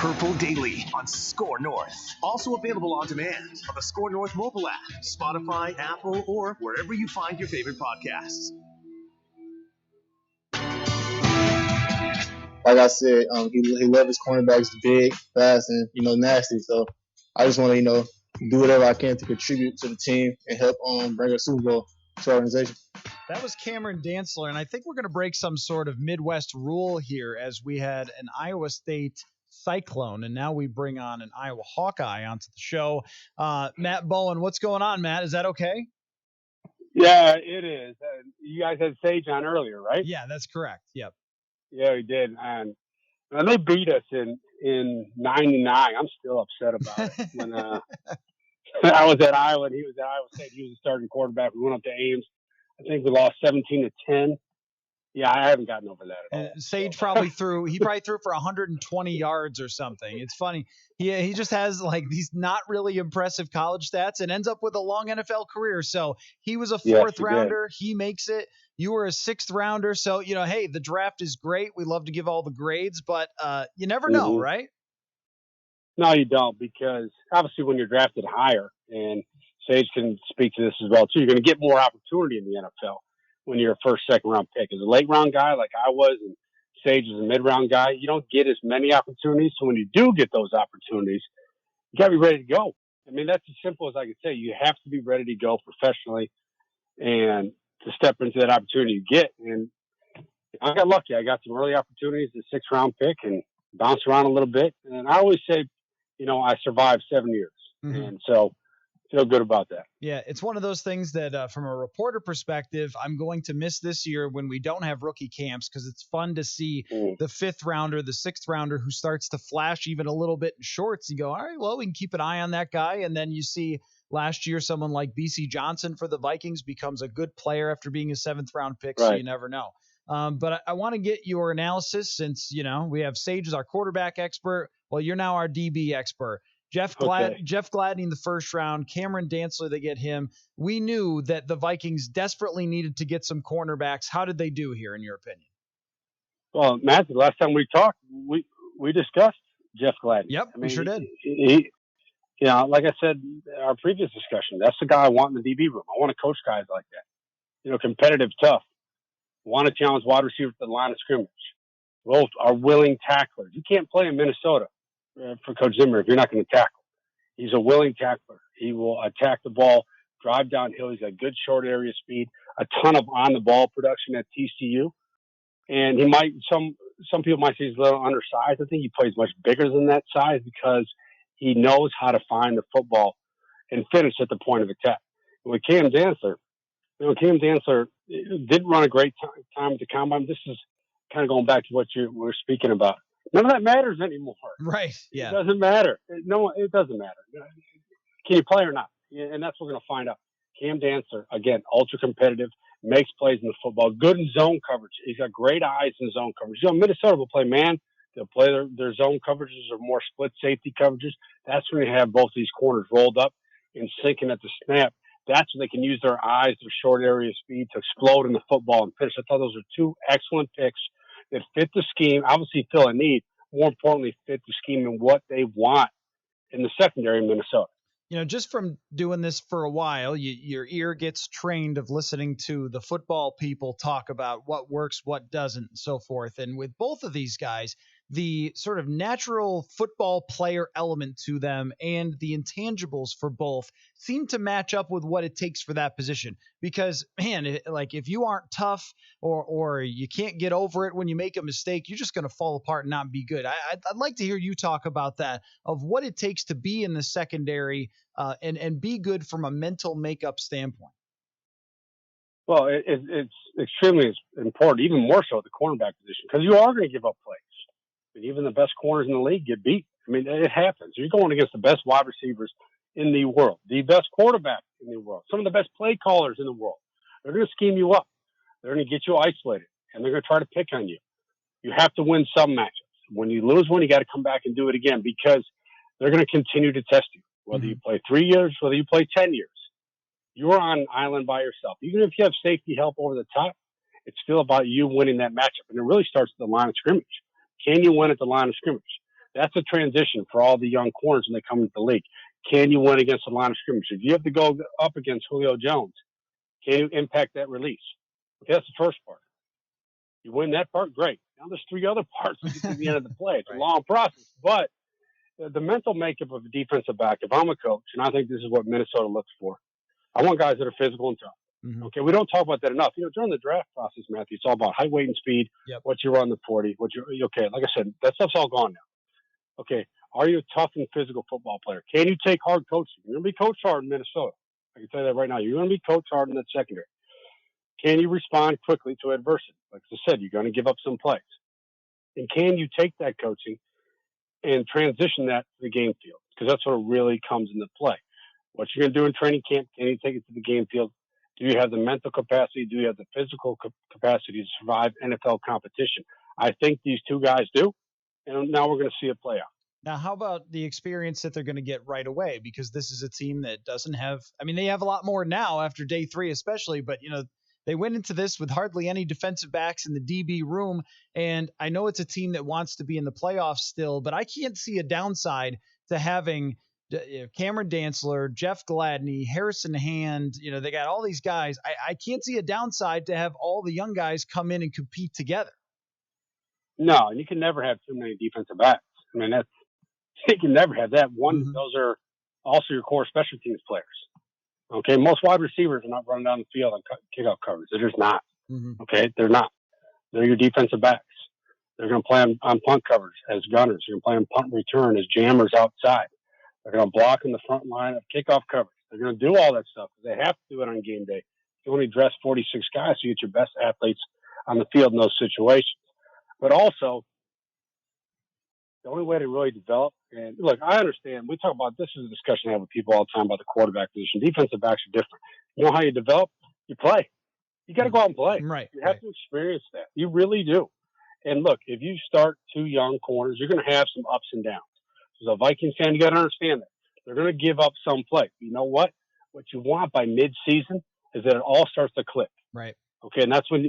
Purple Daily on Score North. Also available on demand on the Score North mobile app, Spotify, Apple, or wherever you find your favorite podcasts. Like I said, he loves his cornerbacks big, fast, and nasty. So I just want to do whatever I can to contribute to the team and help bring a Super Bowl to our organization. That was Cameron Dantzler, and I think we're going to break some sort of Midwest rule here as we had an Iowa State Cyclone, and now we bring on an Iowa Hawkeye onto the show. Matt Bowen, what's going on, Matt? Is that okay? Yeah, it is. You guys had Sage on earlier, right? Yeah, that's correct. Yep. Yeah, we did. And they beat us in '99. I'm still upset about it. When I was at Iowa and he was at Iowa State, he was the starting quarterback. We went up to Ames. I think we lost 17-10. Yeah, I haven't gotten over that at all. Sage probably threw for 120 yards or something. It's funny. He just has like these not really impressive college stats and ends up with a long NFL career. So he was a fourth rounder. He makes it. You were a sixth rounder. So, hey, the draft is great. We love to give all the grades, but you never know, right? No, you don't, because obviously when you're drafted higher, and Sage can speak to this as well too, you're going to get more opportunity in the NFL when you're a first, second round pick. As a late round guy like I was, and Sage is a mid round guy, you don't get as many opportunities. So when you do get those opportunities, you got to be ready to go. I mean, that's as simple as I can say. You have to be ready to go professionally and to step into that opportunity you get. And I got lucky. I got some early opportunities, the 6th round pick, and bounced around a little bit. And I always say, I survived 7 years. Mm-hmm. And so feel good about that. Yeah, it's one of those things that from a reporter perspective, I'm going to miss this year when we don't have rookie camps, because it's fun to see the 5th rounder, the 6th rounder who starts to flash even a little bit in shorts. You go, all right, well, we can keep an eye on that guy. And then you see last year someone like BC Johnson for the Vikings becomes a good player after being a 7th round pick. Right. So you never know. But I want to get your analysis since, we have Sage as our quarterback expert. Well, you're now our DB expert. Jeff Gladney in the 1st round, Cameron Dantzler, they get him. We knew that the Vikings desperately needed to get some cornerbacks. How did they do here, in your opinion? Well, Matt, the last time we talked, we discussed Jeff Gladney. Yep, we sure did. He, like I said, our previous discussion, that's the guy I want in the DB room. I want to coach guys like that. Competitive, tough. Want to challenge wide receivers to the line of scrimmage. Both are willing tacklers. You can't play in Minnesota for Coach Zimmer if you're not going to tackle. He's a willing tackler. He will attack the ball, drive downhill. He's got good short area speed, a ton of on-the-ball production at TCU. And he might, some people might say he's a little undersized. I think he plays much bigger than that size because he knows how to find the football and finish at the point of attack. And with Cam Dantzler, Cam Dantzler didn't run a great time at the combine. This is kind of going back to what you were speaking about. None of that matters anymore. Right. Yeah. It doesn't matter. No, it doesn't matter. Can you play or not? And that's what we're going to find out. Cam Dantzler, again, ultra competitive, makes plays in the football, good in zone coverage. He's got great eyes in zone coverage. Minnesota will play man. They'll play their zone coverages or more split safety coverages. That's when they have both these corners rolled up and sinking at the snap. That's when they can use their eyes, their short area speed to explode in the football and finish. I thought those are 2 excellent picks that fit the scheme, obviously fill a need, more importantly, fit the scheme and what they want in the secondary in Minnesota. Just from doing this for a while, your ear gets trained of listening to the football people talk about what works, what doesn't, and so forth. And with both of these guys, the sort of natural football player element to them and the intangibles for both seem to match up with what it takes for that position. Because, man, if you aren't tough or you can't get over it when you make a mistake, you're just going to fall apart and not be good. I'd like to hear you talk about that, of what it takes to be in the secondary and be good from a mental makeup standpoint. Well, it's extremely important, even more so at the cornerback position, because you are going to give up plays. And even the best corners in the league get beat. I mean, it happens. You're going against the best wide receivers in the world, the best quarterback in the world, some of the best play callers in the world. They're going to scheme you up. They're going to get you isolated, and they're going to try to pick on you. You have to win some matchups. When you lose one, you got to come back and do it again, because they're going to continue to test you. Whether you play 3 years, whether you play 10 years, you're on an island by yourself. Even if you have safety help over the top, it's still about you winning that matchup. And it really starts at the line of scrimmage. Can you win at the line of scrimmage? That's a transition for all the young corners when they come into the league. Can you win against the line of scrimmage? If you have to go up against Julio Jones, can you impact that release? Okay, that's the first part. You win that part, great. Now there's 3 other parts to get to the end of the play. It's a long process, but the mental makeup of a defensive back, if I'm a coach, and I think this is what Minnesota looks for, I want guys that are physical and tough. Mm-hmm. Okay, we don't talk about that enough. During the draft process, Matthew, it's all about height, weight, and speed. Yep. What you run the 40. Okay? Like I said, that stuff's all gone now. Okay, are you a tough and physical football player? Can you take hard coaching? You're going to be coached hard in Minnesota. I can tell you that right now. You're going to be coached hard in that secondary. Can you respond quickly to adversity? Like I said, you're going to give up some plays. And can you take that coaching and transition that to the game field? Because that's what really comes into play. What you're going to do in training camp, can you take it to the game field? Do you have the mental capacity? Do you have the physical capacity to survive NFL competition? I think these 2 guys do, and now we're going to see it play out. Now, how about the experience that they're going to get right away? Because this is a team that doesn't have – I mean, they have a lot more now after day 3 especially, but, they went into this with hardly any defensive backs in the DB room, and I know it's a team that wants to be in the playoffs still, but I can't see a downside to having – Cameron Dantzler, Jeff Gladney, Harrison Hand, they got all these guys. I can't see a downside to have all the young guys come in and compete together. No, and you can never have too many defensive backs. I mean, you can never have that. Those are also your core special teams players. Okay, most wide receivers are not running down the field on kickoff coverage. They're just not. Mm-hmm. Okay, they're not. They're your defensive backs. They're going to play on punt coverage as gunners. They're going to play on punt return as jammers outside. They're going to block in the front line of kickoff coverage. They're going to do all that stuff. They have to do it on game day. You only dress 46 guys, so you get your best athletes on the field in those situations. But also, the only way to really develop, and look, I understand. We talk about this is a discussion I have with people all the time about the quarterback position. Defensive backs are different. You know how you develop? You play. You got to go out and play. Right. You have to experience that. You really do. And look, if you start 2 young corners, you're going to have some ups and downs. As a Vikings fan, you got to understand that. They're going to give up some play. You know what? What you want by mid-season is that it all starts to click. Right. Okay, and that's when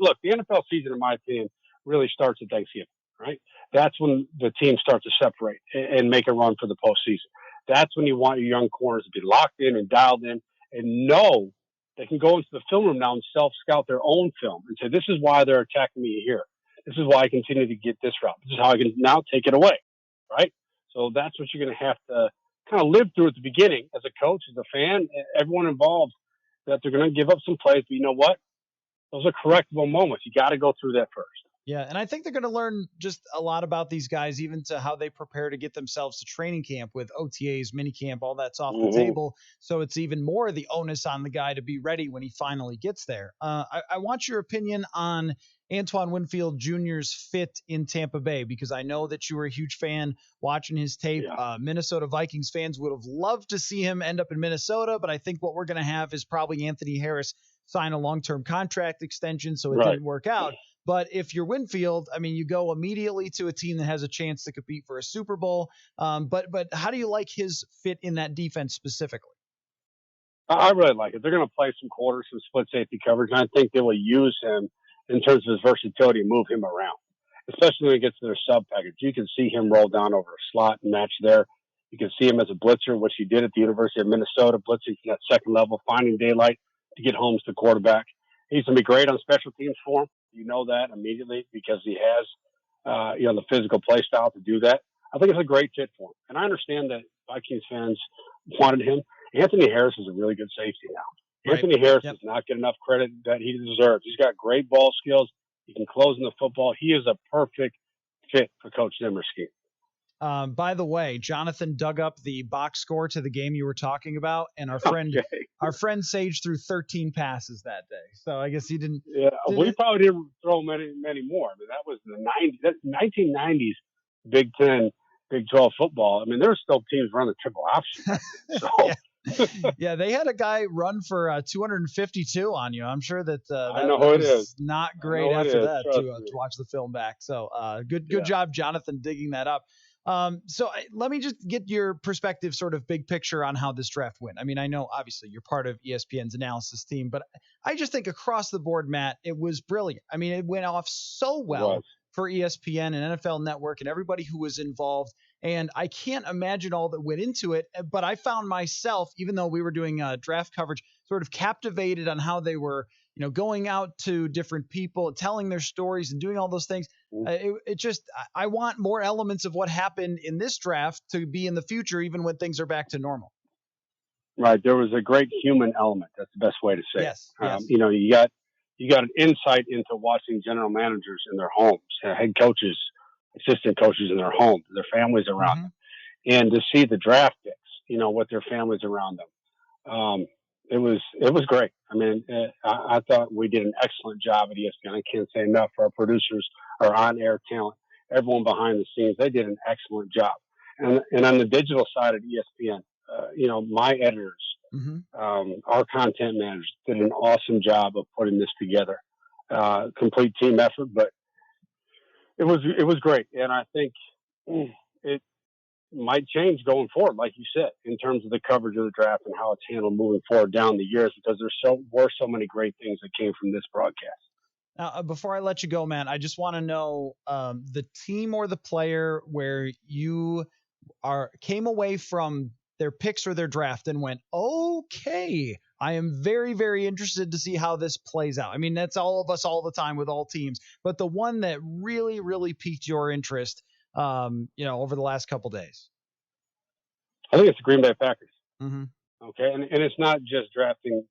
look, the NFL season, in my opinion, really starts at Thanksgiving, right? That's when the teams start to separate and make a run for the postseason. That's when you want your young corners to be locked in and dialed in and know they can go into the film room now and self-scout their own film and say, this is why they're attacking me here. This is why I continue to get this route. This is how I can now take it away, right? So that's what you're going to have to kind of live through at the beginning as a coach, as a fan, everyone involved, that they're going to give up some plays. But you know what? Those are correctable moments. You got to go through that first. Yeah, and I think they're going to learn just a lot about these guys, even to how they prepare to get themselves to training camp with OTAs, minicamp, all that's off the table. So it's even more the onus on the guy to be ready when he finally gets there. I want your opinion on Antoine Winfield Jr.'s fit in Tampa Bay, because I know that you were a huge fan watching his tape. Yeah. Minnesota Vikings fans would have loved to see him end up in Minnesota, but I think what we're going to have is probably Anthony Harris sign a long-term contract extension, so it didn't work out. But if you're Winfield, I mean, you go immediately to a team that has a chance to compete for a Super Bowl. But how do you like his fit in that defense specifically? I really like it. They're going to play some quarters, some split safety coverage, and I think they will use him in terms of his versatility and move him around, especially when he gets to their sub package. You can see him roll down over a slot and match there. You can see him as a blitzer, which he did at the University of Minnesota, blitzing from that second level, finding daylight to get home to the quarterback. He's going to be great on special teams for him. You know that immediately because he has, the physical play style to do that. I think it's a great fit for him. And I understand that Vikings fans wanted him. Anthony Harris is a really good safety now. Right. Anthony Harris does not get enough credit that he deserves. He's got great ball skills. He can close in the football. He is a perfect fit for Coach Zimmer's scheme. By the way, Jonathan dug up the box score to the game you were talking about, and our friend Sage threw 13 passes that day. So I guess he didn't. Yeah, we probably didn't throw many more. I mean, that was the 90s. That's 1990s Big 10, Big 12 football. I mean, there were still teams running the triple option. So. Yeah, they had a guy run for 252 on you. I'm sure that I know who it is. Not great after that to watch the film back. So good job, Jonathan, digging that up. So let me just get your perspective, sort of big picture on how this draft went. I mean, I know obviously you're part of ESPN's analysis team, but I just think across the board, Matt, it was brilliant. I mean, it went off so well for ESPN and NFL Network and everybody who was involved. And I can't imagine all that went into it, but I found myself, even though we were doing draft coverage, sort of captivated on how they were, going out to different people, telling their stories and doing all those things. I want more elements of what happened in this draft to be in the future, even when things are back to normal. Right. There was a great human element. That's the best way to say yes, it. Yes. You got an insight into watching general managers in their homes, head coaches, assistant coaches in their homes, their families around them, and to see the draft picks, with their families around them. It was great. I mean, I thought we did an excellent job at ESPN. I can't say enough for our producers, our on-air talent, everyone behind the scenes. They did an excellent job. And on the digital side at ESPN, my editors, our content managers did an awesome job of putting this together. Complete team effort, but it was great. And I think it might change going forward, like you said, in terms of the coverage of the draft and how it's handled moving forward down the years, because there were so many great things that came from this broadcast. Now, before I let you go, man, I just want to know the team or the player where you came away from their picks or their draft and went, okay, I am very, very interested to see how this plays out. I mean, that's all of us all the time with all teams, but the one that really, really piqued your interest, over the last couple days. I think it's the Green Bay Packers. Mm-hmm. Okay. And it's not just drafting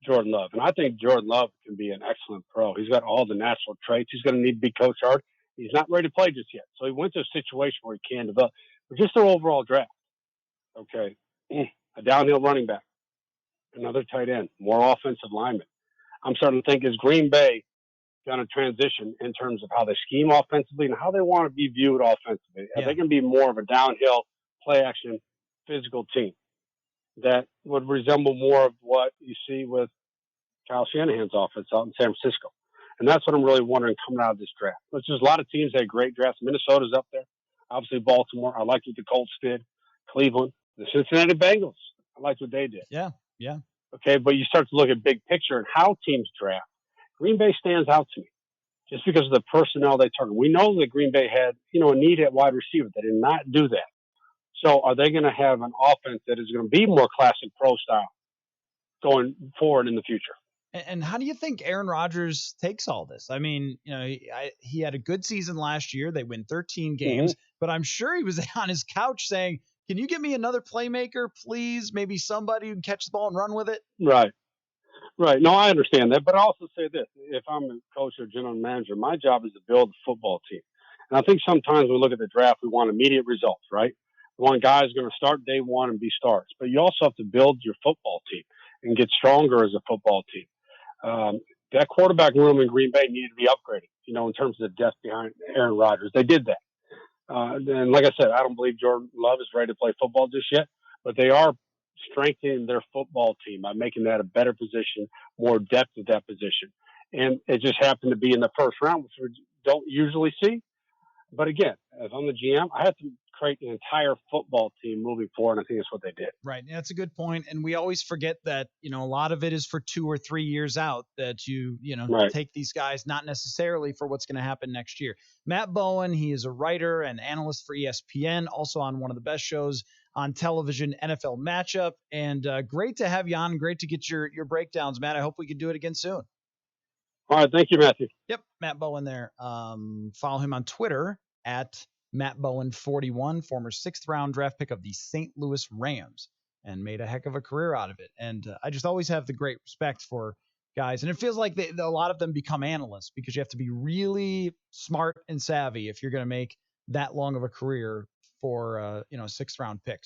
Jordan Love. And I think Jordan Love can be an excellent pro. He's got all the natural traits. He's going to need to be coached hard. He's not ready to play just yet. So he went to a situation where he can develop. But just their overall draft. Okay. A downhill running back. Another tight end. More offensive linemen. I'm starting to think, is Green Bay going to transition in terms of how they scheme offensively and how they want to be viewed offensively? Are they going to be more of a downhill, play action, physical team that would resemble more of what you see with Kyle Shanahan's offense out in San Francisco? And that's what I'm really wondering coming out of this draft. There's a lot of teams that had great drafts. Minnesota's up there. Obviously, Baltimore. I liked what the Colts did. Cleveland. The Cincinnati Bengals. I liked what they did. Yeah. Okay, but you start to look at big picture and how teams draft. Green Bay stands out to me just because of the personnel they target. We know that Green Bay had, a need at wide receiver. They did not do that. So are they going to have an offense that is going to be more classic pro style going forward in the future? And how do you think Aaron Rodgers takes all this? I mean, he had a good season last year. They win 13 games, but I'm sure he was on his couch saying, can you give me another playmaker, please? Maybe somebody who can catch the ball and run with it? Right. No, I understand that. But I also say this. If I'm a coach or general manager, my job is to build a football team. And I think sometimes when we look at the draft, we want immediate results, right? We want guys going to start day one and be stars. But you also have to build your football team and get stronger as a football team. That quarterback room in Green Bay needed to be upgraded, in terms of the depth behind Aaron Rodgers. They did that. And like I said, I don't believe Jordan Love is ready to play football just yet, but they are strengthening their football team by making that a better position, more depth at that position. And it just happened to be in the first round, which we don't usually see. But again, if I'm the GM, I have to create an entire football team moving forward. And I think that's what they did. Right. That's a good point. And we always forget that, a lot of it is for 2 or 3 years out that you take these guys, not necessarily for what's going to happen next year. Matt Bowen, he is a writer and analyst for ESPN, also on one of the best shows on television, NFL Matchup. And great to have you on. Great to get your breakdowns, Matt. I hope we can do it again soon. All right. Thank you, Matthew. Yep. Matt Bowen there. Follow him on Twitter at Matt Bowen 41, former 6th round draft pick of the St. Louis Rams, and made a heck of a career out of it. And I just always have the great respect for guys. And it feels like a lot of them become analysts because you have to be really smart and savvy if you're going to make that long of a career for 6th round picks.